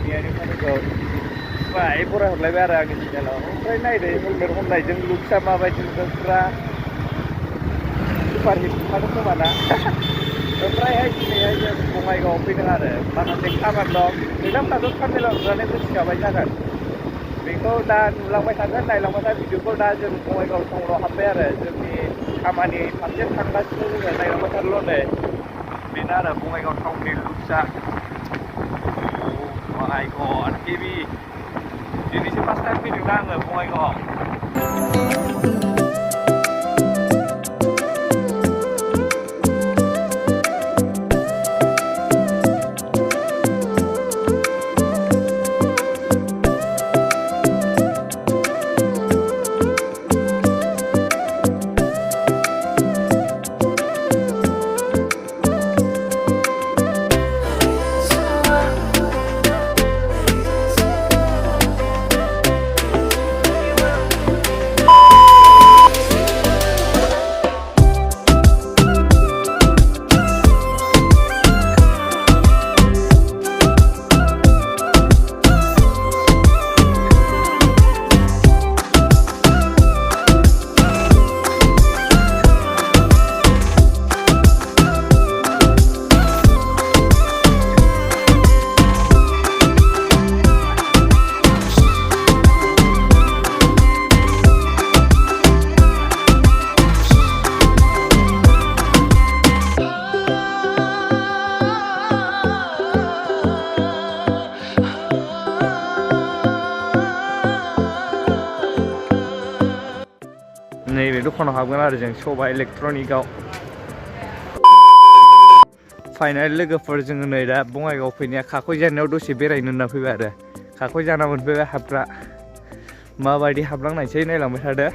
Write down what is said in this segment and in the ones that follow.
बेनिखायनो बाय फरायहरलायबाय आरो आंनि चेनेलाव ओमफ्राय नायदो हेलमेट हमनायजों लुक्सआ माबायदि नुदों फुरा सुपार हिट नुखादों खोमा ना ओमफ्रायहाय दिनैहाय जों बङाइगावआव फैदों आरो माखासे खामानि दं नोंथांमोनाथ' थाम्बनेलाव नुनानै मिथिखाबाय जागोन बेखौ दा नुलांबाय थागोन नायलांबाय था भिडिअखौ दा जों बङाइगाव टाउनाव हाबबाय आरो जोंनि खामानि फारसे थांगासिनो जोङो नायलांबाय थारल' नै बेनो आरो बङाइगाव टाउननि लुक्सआ माय गड हेभि दिनैसो फार्स्ट टाइम फैदोंना आङो बङाइगावआव नैबे दखानाव हाबगोन आरो जों सबा इलेक्ट्रनिकआव फाइनाल लोगोफोर जोङो नै दा बङाइगाव फैनाया खाखयजानायाव दसे बेरायनो होनना फैबाय आरो खाखयजाना मोनफैबाय हाबग्रा माबायदि हाबलांनायसै नायलांबाय थादो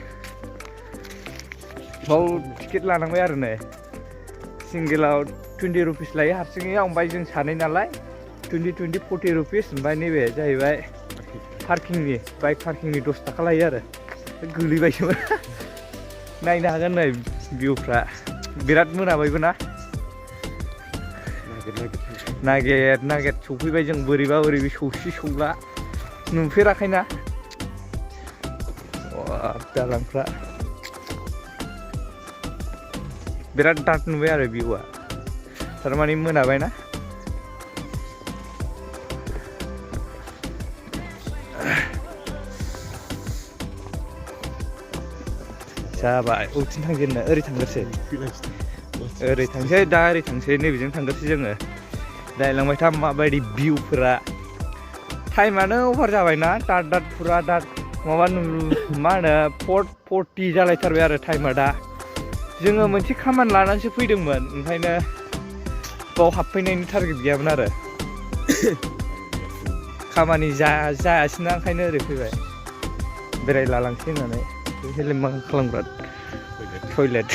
बाव टिकेट लानांबाय आरो नै सिंगेलाव 20 रुपिस लायो हारसिङै ओमफ्राय जों सानै नालाय 20 रुपिस ओमफ्राय नैबे जाहैबाय पार्किंनि बाइक पार्किंनि 10 थाखा लायो आरो गोलैबायसोमोन नायनो हागोन नै भिउफ्रा बिराद मोनाबायबो ना नागेर सफैबाय जों बोरैबा बोरैबि सौसि सौला नुफेराखैना दालांफ्रा बिराद दार्क नुबाय आरो भिउआ थारमाने मोनाबाय ना जाबाय अबेथिं थांजेननो ओरै थांगोरसै ओरै थांसै दा ओरै थांसै नैबेजों थांगोरसै जोङो नायलांबाय था माबायदि भिउफोरा टाइमानो अभार जाबायना दार्क फुरा दार्क माबा मा होनो 4:40 जालायथारबाय आरो टाइमा दा जोङो मोनसे खामानि लानानैसो फैदोंमोन ओंखायनो बाव हाबफैनायनि टारगेट गैयामोन आरो खामानि जायासैना ओंखायनो ओरै फैबाय बेरायला लांसै होननानै हेलेम मा खालामग्रा टयलेट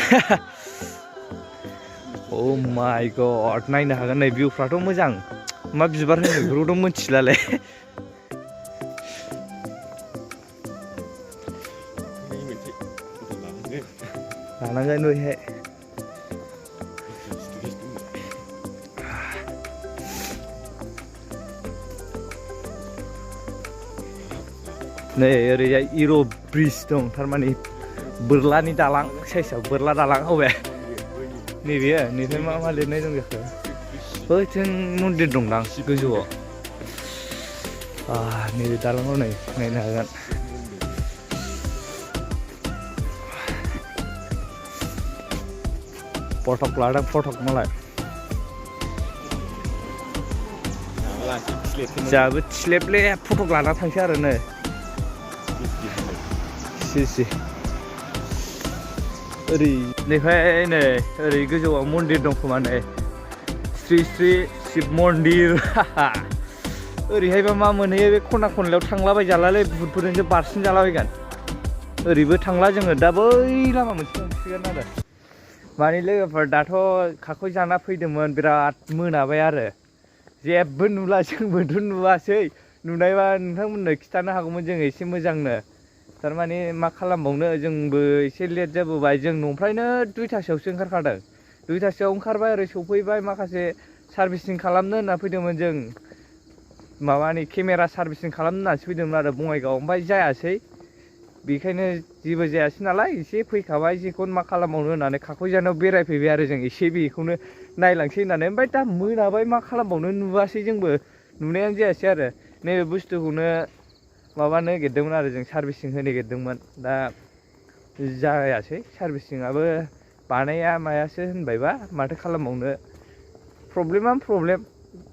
अ माय गड नायनो हागोन नै भिउफ्राथ' मोजां मा बिबार होनो बेफोरखौथ' मिथिलालै लानांगोन बैहाय नै ओरैजाय इर' ब्रिज दं थारमाने बोरलानि दालां साइसआव बोरला दालां अबे नैबे नैफ्राय मा लिरनाय दं जाखो बैथिं मन्दिर दंदां गोजौआव नैबे दालाङाव नै नायनो हागोन फटक लादों फटक मालाय जाबो थिलेबले फटक लाना थांसै आरो नै सि ओरै नैफ्राय नै ओरै गोजौआव मन्दिर दं खोमा नै श्री शिब मन्दिर ओरैहायबा मा मोनहैयो बे खना खनलायाव थांलाबायजालालै भुटफोरजोंसो बारसिन जालाबायगोन ओरैबो थांला जोङो दा बै लामा मोनसे थांसिगोन आरो माने लोगोफोर दाथ' खाखयजाना फैदोंमोन बिराद मोनाबाय आरो जेबो नुला जोंबोथ' नुवासै नुनायबा नोंथांमोननो खिथानो हागौमोन जों एसे मोजांनो थारमाने मा खालामबावनो जोंबो एसे लेट जाबोबाय जों न'निफ्रायनो 2टासोआवसो ओंखारखादों 2टासोआव ओंखारबाय ओरै सफैबाय माखासे सार्भिसिं खालामनो होनना फैदोंमोन जों माबानि केमेरा सार्भिसिं खालामनो होननानैसो फैदोंमोन आरो बङाइगाव ओमफ्राय जायासै बेखायनो जेबो जायासै नालाय एसे फैखाबाय जेखौनो मा खालामबावनो होननानै काक'यजानायाव बेरायफैबाय आरो जों एसे बेखौनो नायलांसै होननानै ओमफ्राय दा मोनाबाय मा खालामबावनो नुवासै जोंबो नुनायानो जायासै आरो नैबे बुस्थुखौनो माबानो नागिरदोंमोन आरो जों सार्भिसिं होनो नागिरदोंमोन दा जायासै सार्भिसिंआबो बानाया मायासो होनबायबा माथो खालामबावनो प्रब्लेमानो प्रब्लेम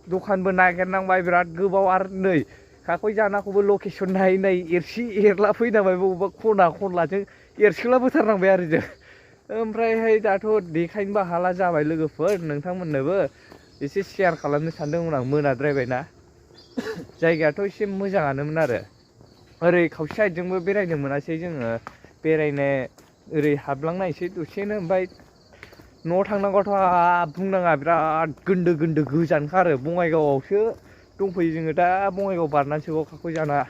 दखानबो नागिरनांबाय बिराद गोबाव आरो नै काक'यजानाखौबो लकेसन नायै नायै एरसि एरला फैनांबाय बबेबा खना खनलाजों एरसोलाबोथारनांबाय आरो जों ओमफ्रायहाय दाथ' देखायनोबो हाला जाबाय लोगोफोर नोंथांमोननोबो एसे शेयार खालामनो सानदोंमोन आं मोनाद्रायबायना जायगायाथ' एसे मोजाङानोमोन आरो ओरै खावसे साइडजोंबो बेरायनो मोनासै जोङो बेरायनो ओरै हाबलांनायसै दसेनो ओमफ्राय न'आव थांनांगौआथ' बुंनाङा बिराद गोन्दो गोन्दो गोजानखा आरो बङाइगावआवसो दंफैयो जोङो दा बङाइगाव बारनानैसोबाव काक'यजाना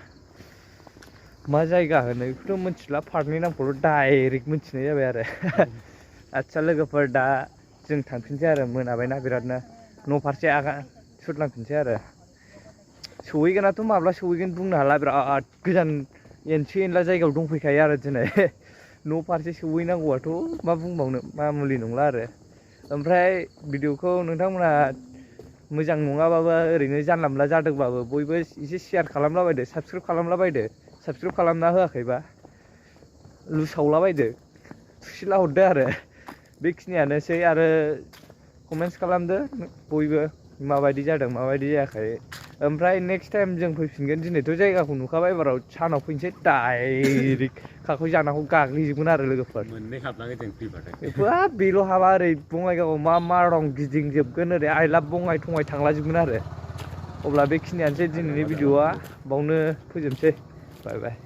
मा जायगा होनो बेखौथ' मिथिला पार्कनि नामखौल' डाइरेक्ट मिथिनाय जाबाय आरो आदसा लोगोफोर दा जों थांफिनसै आरो मोनाबायना बिरादनो न' फारसे आगान सुरलांफिनसै आरो सहैगोनाथ' माब्ला सहैगोन बुंनो हाला बिराद गोजान एनसे एनला जायगायाव दंफैखायो आरो दिनै न' फारसे सहैनांगौआथ' मा बुंबावनो मामुलि नंला आरो ओमफ्राय भिडिअखौ नोंथांमोना मोजां नङाबाबो ओरैनो जानला मोनला जादोंबाबो बयबो एसे शेयार खालामलाबायदो साबस्क्राइब खालामलाबायदो साबस्क्राइब खालामना होआखैबा लुसावलाबायदो थुसिला हरदो आरो बेखिनियानोसै आरो कमेन्ट्स खालामदो बयबो माबायदि जादों माबायदि जायाखै ओमफ्राय नेक्स्ट टाइम जों फैफिनगोन दिनैथ' जायगाखौ नुखाबाय एबाराव सानाव फैनोसै डाइरेक्ट काक'यजानाखौ गाग्लिजोबगोन आरो लोगोफोर मोननै हाबलाङो जों फैबाथाय हाब बेल' हाबा ओरै बङाइगावआव मा मा दं गिदिंजोबगोन ओरै आइ लाभ बङाइ थङाइ थांलाजोबगोन आरो अब्ला बेखिनियानोसै दिनैनि भिडिअआ बावनो फोजोबनोसै बाय बाय